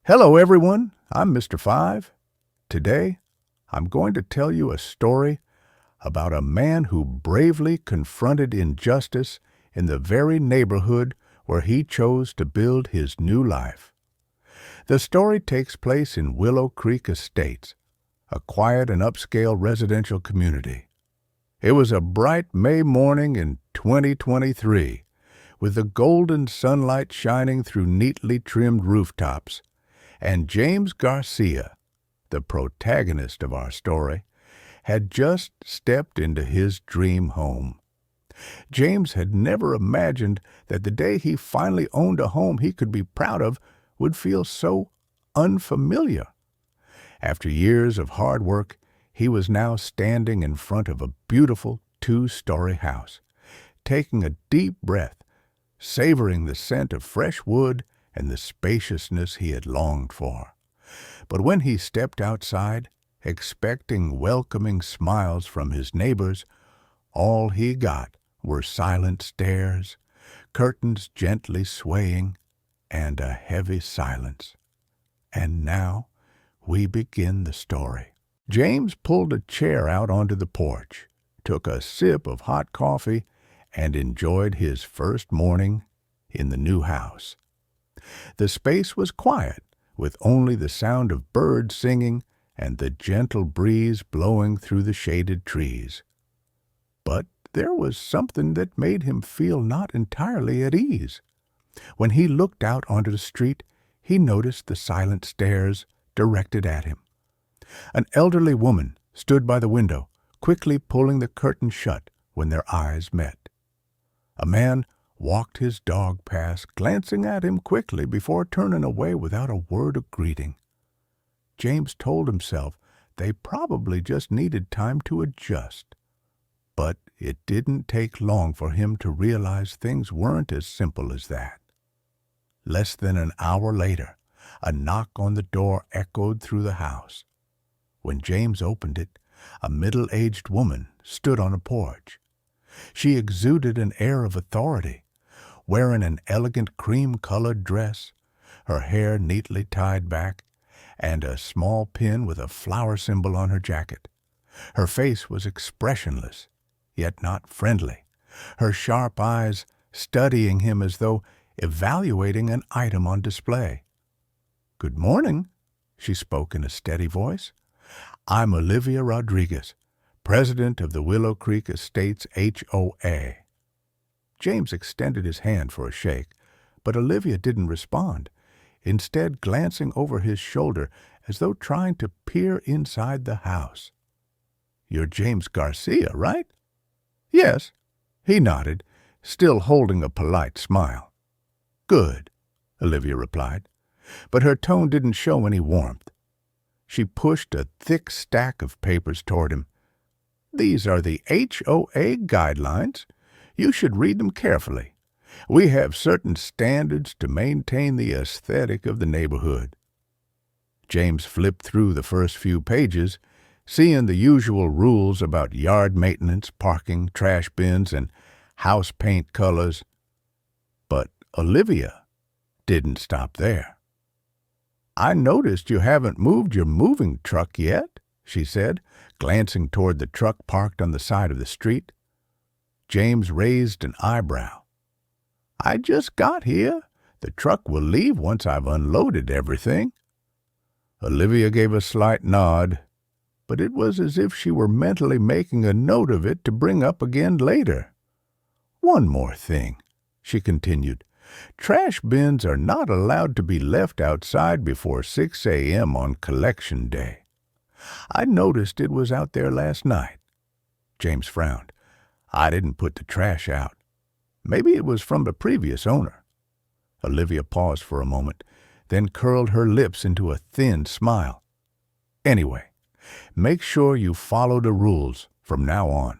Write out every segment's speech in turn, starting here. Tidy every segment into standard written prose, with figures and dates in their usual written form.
Hello, everyone. I'm Mr. Five. Today, I'm going to tell you a story about a man who bravely confronted injustice in the very neighborhood where he chose to build his new life. The story takes place in Willow Creek Estates, a quiet and upscale residential community. It was a bright May morning in 2023, with the golden sunlight shining through neatly trimmed rooftops, and James Garcia, the protagonist of our story, had just stepped into his dream home. James had never imagined that the day he finally owned a home he could be proud of would feel so unfamiliar. After years of hard work, he was now standing in front of a beautiful two-story house, taking a deep breath, savoring the scent of fresh wood and the spaciousness he had longed for. But when he stepped outside, expecting welcoming smiles from his neighbors, all he got were silent stares, curtains gently swaying, and a heavy silence. And now we begin the story. James pulled a chair out onto the porch, took a sip of hot coffee, and enjoyed his first morning in the new house. The space was quiet, with only the sound of birds singing and the gentle breeze blowing through the shaded trees. But there was something that made him feel not entirely at ease. When he looked out onto the street, he noticed the silent stares directed at him. An elderly woman stood by the window, quickly pulling the curtain shut when their eyes met. A man walked his dog past, glancing at him quickly before turning away without a word of greeting. James told himself they probably just needed time to adjust. But it didn't take long for him to realize things weren't as simple as that. Less than an hour later, a knock on the door echoed through the house. When James opened it, a middle-aged woman stood on a porch. She exuded an air of authority, wearing an elegant cream-colored dress, her hair neatly tied back, and a small pin with a flower symbol on her jacket. Her face was expressionless, yet not friendly, her sharp eyes studying him as though evaluating an item on display. "Good morning," she spoke in a steady voice. "I'm Olivia Rodriguez, president of the Willow Creek Estates HOA. James extended his hand for a shake, but Olivia didn't respond, instead glancing over his shoulder as though trying to peer inside the house. "You're James Garcia, right?" "Yes," he nodded, still holding a polite smile. "Good," Olivia replied, but her tone didn't show any warmth. She pushed a thick stack of papers toward him. "These are the HOA guidelines. You should read them carefully. We have certain standards to maintain the aesthetic of the neighborhood." James flipped through the first few pages, seeing the usual rules about yard maintenance, parking, trash bins, and house paint colors. But Olivia didn't stop there. "I noticed you haven't moved your moving truck yet," she said, glancing toward the truck parked on the side of the street. James raised an eyebrow. "I just got here. The truck will leave once I've unloaded everything." Olivia gave a slight nod, but it was as if she were mentally making a note of it to bring up again later. "One more thing," she continued. "Trash bins are not allowed to be left outside before 6 a.m. on collection day. I noticed it was out there last night." James frowned. "I didn't put the trash out. Maybe it was from the previous owner." Olivia paused for a moment, then curled her lips into a thin smile. "Anyway, make sure you follow the rules from now on."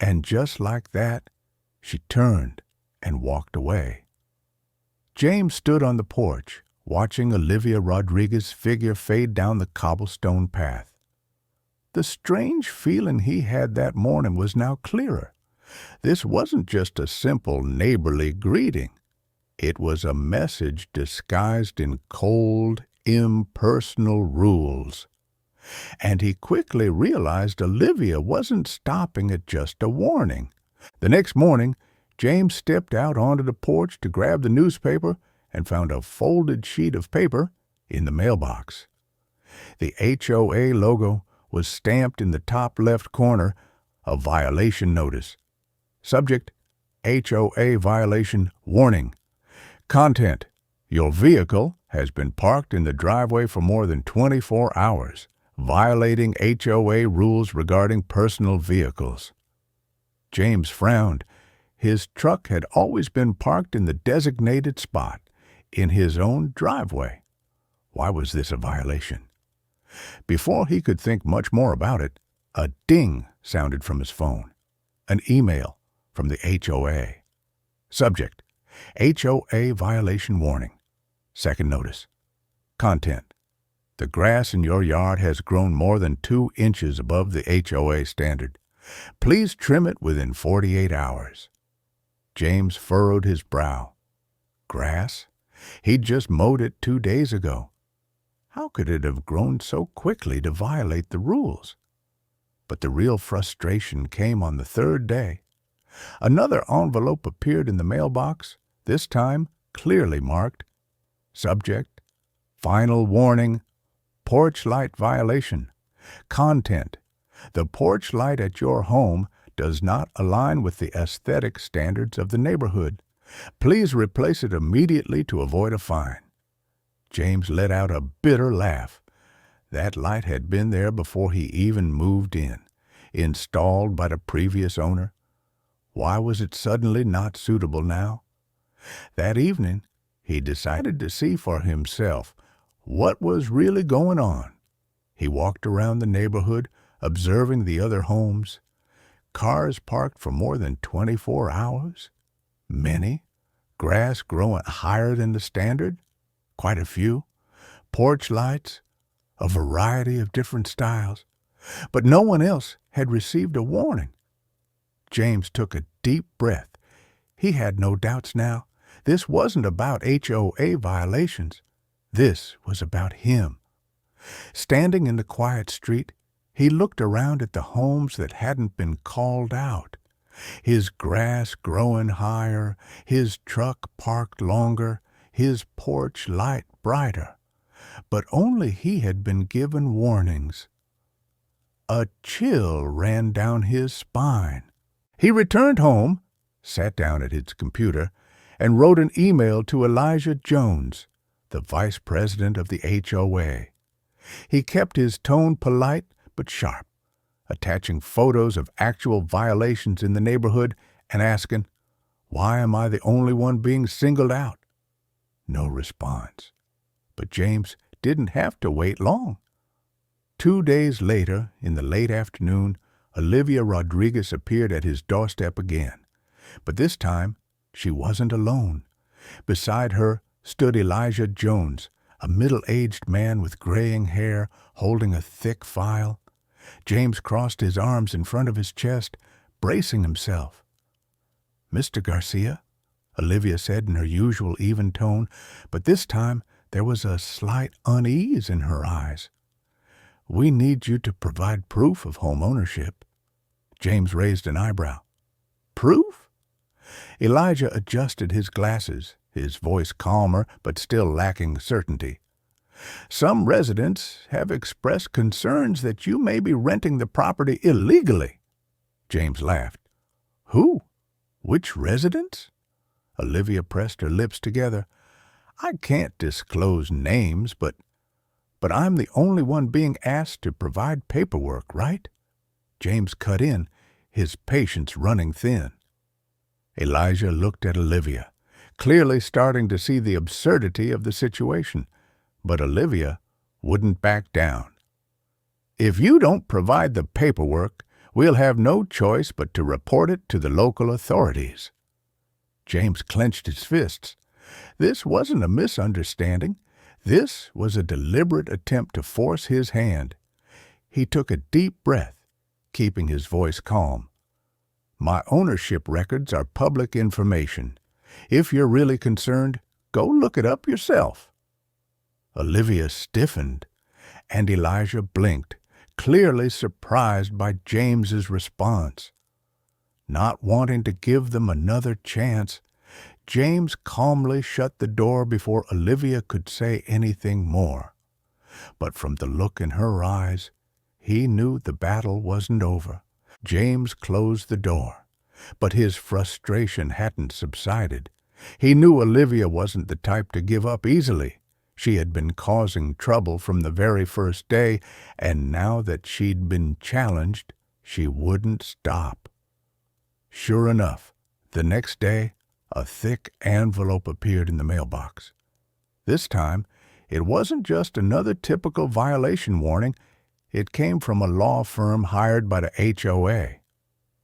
And just like that, she turned and walked away. James stood on the porch, watching Olivia Rodriguez's figure fade down the cobblestone path. The strange feeling he had that morning was now clearer. This wasn't just a simple neighborly greeting. It was a message disguised in cold, impersonal rules. And he quickly realized Olivia wasn't stopping at just a warning. The next morning, James stepped out onto the porch to grab the newspaper and found a folded sheet of paper in the mailbox. The HOA logo was stamped in the top left corner, a violation notice. Subject, HOA violation warning. Content, your vehicle has been parked in the driveway for more than 24 hours, violating HOA rules regarding personal vehicles. James frowned. His truck had always been parked in the designated spot, in his own driveway. Why was this a violation? Before he could think much more about it, a ding sounded from his phone. An email from the HOA. Subject, HOA violation warning. Second notice. Content, the grass in your yard has grown more than 2 inches above the HOA standard. Please trim it within 48 hours. James furrowed his brow. Grass? He'd just mowed it 2 days ago. How could it have grown so quickly to violate the rules? But the real frustration came on the 3rd day. Another envelope appeared in the mailbox, this time clearly marked. Subject, final warning, porch light violation. Content, the porch light at your home does not align with the aesthetic standards of the neighborhood. Please replace it immediately to avoid a fine. James let out a bitter laugh. That light had been there before he even moved in, installed by the previous owner. Why was it suddenly not suitable now? That evening, he decided to see for himself what was really going on. He walked around the neighborhood, observing the other homes. Cars parked for more than 24 hours? Many. Grass growing higher than the standard? Quite a few. Porch lights? A variety of different styles. But no one else had received a warning. James took a deep breath. He had no doubts now. This wasn't about HOA violations. This was about him. Standing in the quiet street, he looked around at the homes that hadn't been called out. His grass growing higher, his truck parked longer, his porch light brighter. But only he had been given warnings. A chill ran down his spine. He returned home, sat down at his computer, and wrote an email to Elijah Jones, the vice president of the HOA. He kept his tone polite but sharp, attaching photos of actual violations in the neighborhood and asking, "Why am I the only one being singled out?" No response. But James didn't have to wait long. 2 days later, in the late afternoon, Olivia Rodriguez appeared at his doorstep again. But this time, she wasn't alone. Beside her stood Elijah Jones, a middle-aged man with graying hair, holding a thick file. James crossed his arms in front of his chest, bracing himself. "Mr. Garcia," Olivia said in her usual even tone, but this time there was a slight unease in her eyes. "We need you to provide proof of home ownership." James raised an eyebrow. "Proof?" Elijah adjusted his glasses, his voice calmer but still lacking certainty. "Some residents have expressed concerns that you may be renting the property illegally." James laughed. "Who? Which residents?" Olivia pressed her lips together. "I can't disclose names, but I'm the only one being asked to provide paperwork, right?" James cut in, his patience running thin. Elijah looked at Olivia, clearly starting to see the absurdity of the situation. But Olivia wouldn't back down. "If you don't provide the paperwork, we'll have no choice but to report it to the local authorities." James clenched his fists. This wasn't a misunderstanding. This was a deliberate attempt to force his hand. He took a deep breath, keeping his voice calm. "My ownership records are public information. If you're really concerned, go look it up yourself." Olivia stiffened, and Elijah blinked, clearly surprised by James's response. Not wanting to give them another chance, James calmly shut the door before Olivia could say anything more. But from the look in her eyes, he knew the battle wasn't over. James closed the door, but his frustration hadn't subsided. He knew Olivia wasn't the type to give up easily. She had been causing trouble from the very first day, and now that she'd been challenged, she wouldn't stop. Sure enough, the next day, a thick envelope appeared in the mailbox. This time, it wasn't just another typical violation warning. It came from a law firm hired by the HOA.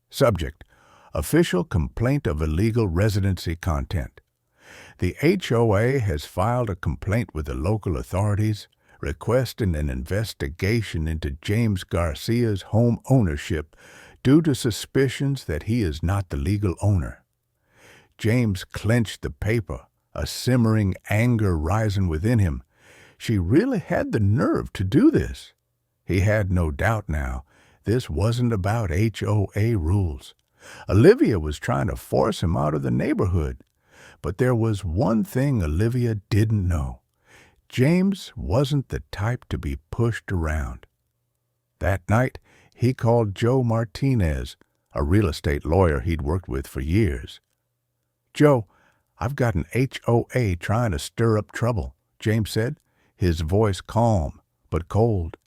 Subject: Official Complaint of Illegal Residency Content. The HOA has filed a complaint with the local authorities requesting an investigation into James Garcia's home ownership due to suspicions that he is not the legal owner. James clenched the paper, a simmering anger rising within him. She really had the nerve to do this. He had no doubt now. This wasn't about HOA rules. Olivia was trying to force him out of the neighborhood. But there was one thing Olivia didn't know. James wasn't the type to be pushed around. That night, he called Joe Martinez, a real estate lawyer he'd worked with for years. "Joe, I've got an HOA trying to stir up trouble," James said, his voice calm but cold.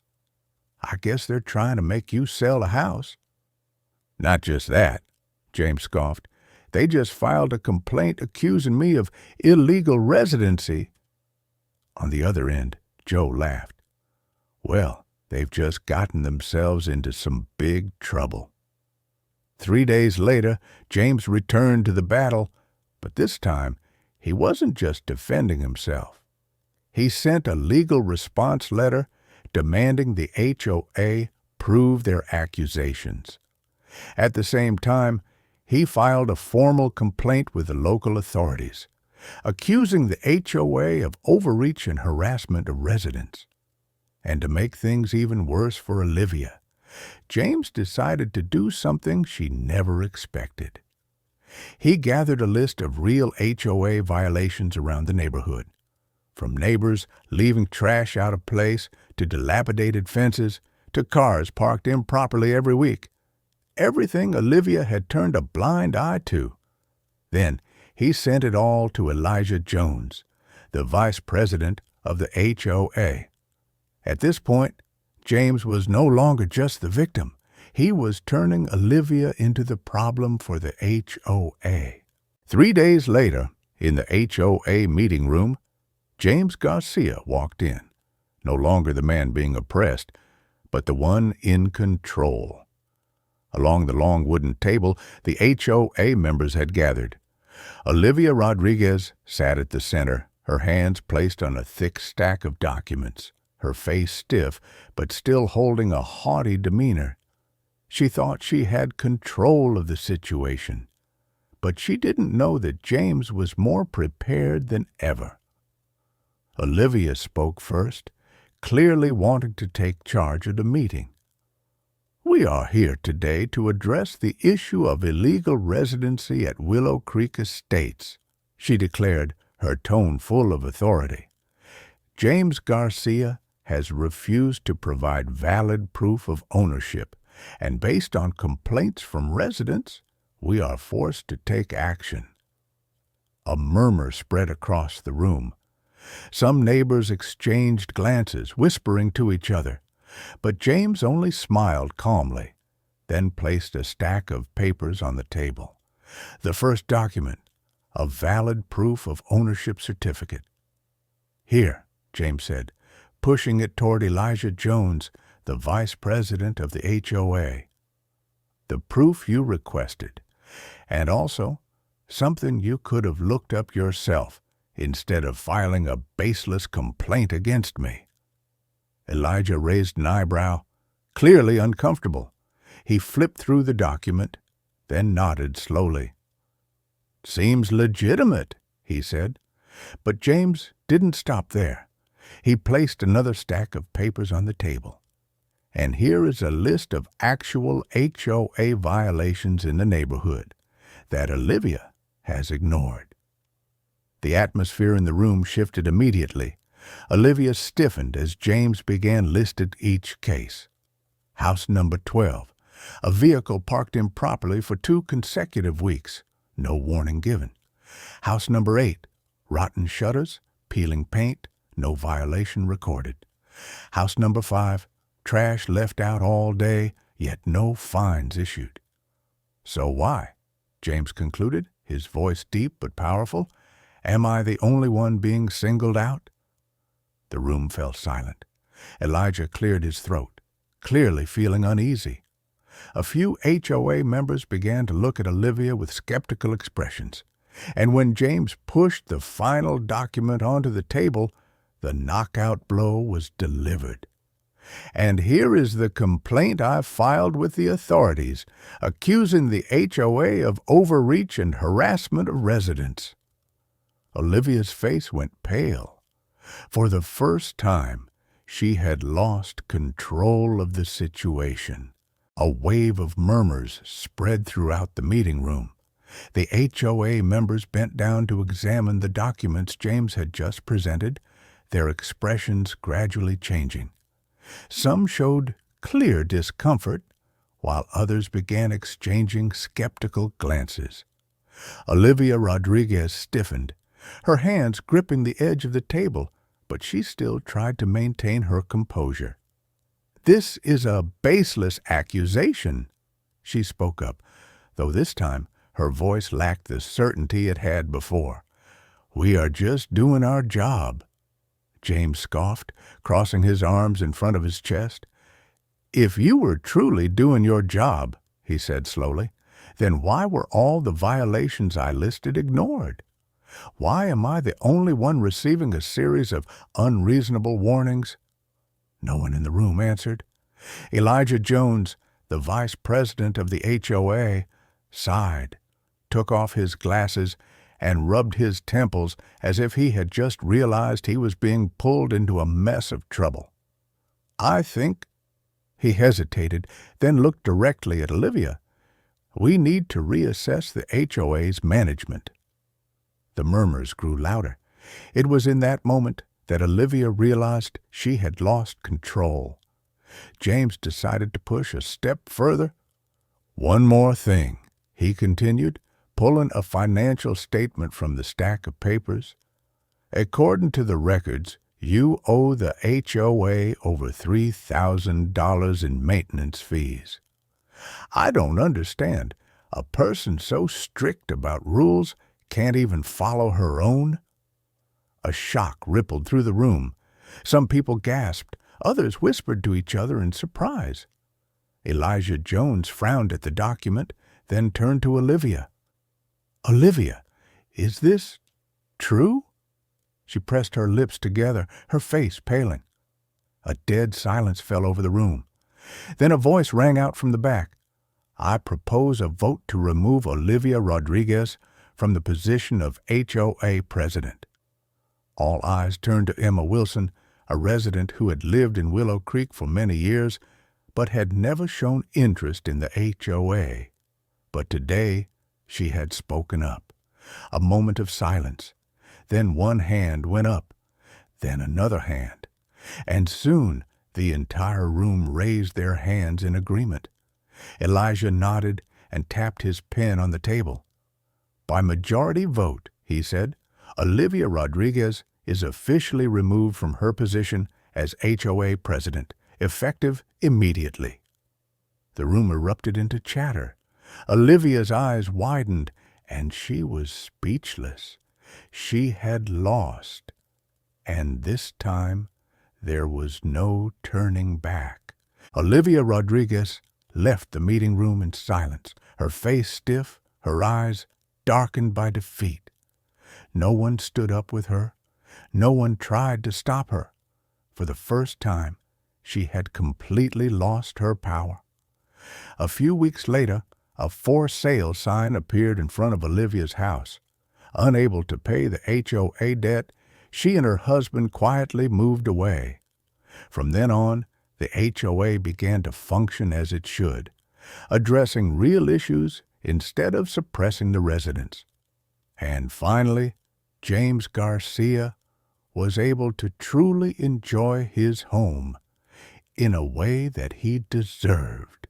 "I guess they're trying to make you sell a house." "Not just that," James scoffed. "They just filed a complaint accusing me of illegal residency." On the other end, Joe laughed. "Well, they've just gotten themselves into some big trouble." 3 days later, James returned to the battle, but this time he wasn't just defending himself. He sent a legal response letter demanding the HOA prove their accusations. At the same time, he filed a formal complaint with the local authorities, accusing the HOA of overreach and harassment of residents. And to make things even worse for Olivia, James decided to do something she never expected. He gathered a list of real HOA violations around the neighborhood, from neighbors leaving trash out of place to dilapidated fences to cars parked improperly every week. Everything Olivia had turned a blind eye to. Then he sent it all to Elijah Jones, the vice president of the HOA. At this point, James was no longer just the victim. He was turning Olivia into the problem for the HOA. 3 days later, in the HOA meeting room, James Garcia walked in, no longer the man being oppressed, but the one in control. Along the long wooden table, the HOA members had gathered. Olivia Rodriguez sat at the center, her hands placed on a thick stack of documents, her face stiff, but still holding a haughty demeanor. She thought she had control of the situation, but she didn't know that James was more prepared than ever. Olivia spoke first, clearly wanting to take charge of the meeting. "We are here today to address the issue of illegal residency at Willow Creek Estates," she declared, her tone full of authority. "James Garcia has refused to provide valid proof of ownership, and based on complaints from residents, we are forced to take action." A murmur spread across the room. Some neighbors exchanged glances, whispering to each other. But James only smiled calmly, then placed a stack of papers on the table. The first document, a valid proof of ownership certificate. "Here," James said, pushing it toward Elijah Jones, the vice president of the HOA. "The proof you requested, and also something you could have looked up yourself instead of filing a baseless complaint against me." Elijah raised an eyebrow, clearly uncomfortable. He flipped through the document, then nodded slowly. Seems legitimate, he said. But James didn't stop there. He placed another stack of papers on the table. And here is a list of actual HOA violations in the neighborhood that Olivia has ignored. The atmosphere in the room shifted immediately. Olivia stiffened as James began listing each case. House number 12. A vehicle parked improperly for 2 consecutive weeks. No warning given. House number 8. Rotten shutters, peeling paint, no violation recorded. House number 5. Trash left out all day, yet no fines issued. So why? James concluded, his voice deep but powerful. Am I the only one being singled out? The room fell silent. Elijah cleared his throat, clearly feeling uneasy. A few HOA members began to look at Olivia with skeptical expressions, and when James pushed the final document onto the table, the knockout blow was delivered. And here is the complaint I filed with the authorities, accusing the HOA of overreach and harassment of residents. Olivia's face went pale. For the first time, she had lost control of the situation. A wave of murmurs spread throughout the meeting room. The HOA members bent down to examine the documents James had just presented, their expressions gradually changing. Some showed clear discomfort, while others began exchanging skeptical glances. Olivia Rodriguez stiffened, her hands gripping the edge of the table, but she still tried to maintain her composure. "This is a baseless accusation," she spoke up, though this time her voice lacked the certainty it had before. "We are just doing our job," James scoffed, crossing his arms in front of his chest. "If you were truly doing your job," he said slowly, "then why were all the violations I listed ignored? Why am I the only one receiving a series of unreasonable warnings?" No one in the room answered. Elijah Jones, the vice president of the HOA, sighed, took off his glasses, and rubbed his temples as if he had just realized he was being pulled into a mess of trouble. "I think," he hesitated, then looked directly at Olivia, "we need to reassess the HOA's management." The murmurs grew louder. It was in that moment that Olivia realized she had lost control. James decided to push a step further. "One more thing," he continued, pulling a financial statement from the stack of papers. "According to the records, you owe the HOA over $3,000 in maintenance fees. I don't understand. A person so strict about rules can't even follow her own." A shock rippled through the room. Some people gasped. Others whispered to each other in surprise. Elijah Jones frowned at the document, then turned to Olivia. "Olivia, is this true?" She pressed her lips together, her face paling. A dead silence fell over the room. Then a voice rang out from the back. "I propose a vote to remove Olivia Rodriguez from the position of HOA president." All eyes turned to Emma Wilson, a resident who had lived in Willow Creek for many years, but had never shown interest in the HOA. But today she had spoken up. A moment of silence. Then one hand went up, then another hand, and soon the entire room raised their hands in agreement. Elijah nodded and tapped his pen on the table. "By majority vote," he said, "Olivia Rodriguez is officially removed from her position as HOA president, effective immediately." The room erupted into chatter. Olivia's eyes widened, and she was speechless. She had lost, and this time there was no turning back. Olivia Rodriguez left the meeting room in silence, her face stiff, her eyes darkened by defeat. No one stood up with her. No one tried to stop her. For the first time, she had completely lost her power. A few weeks later, a for sale sign appeared in front of Olivia's house. Unable to pay the HOA debt, she and her husband quietly moved away. From then on, the HOA began to function as it should, addressing real issues instead of suppressing the residents. And finally, James Garcia was able to truly enjoy his home in a way that he deserved.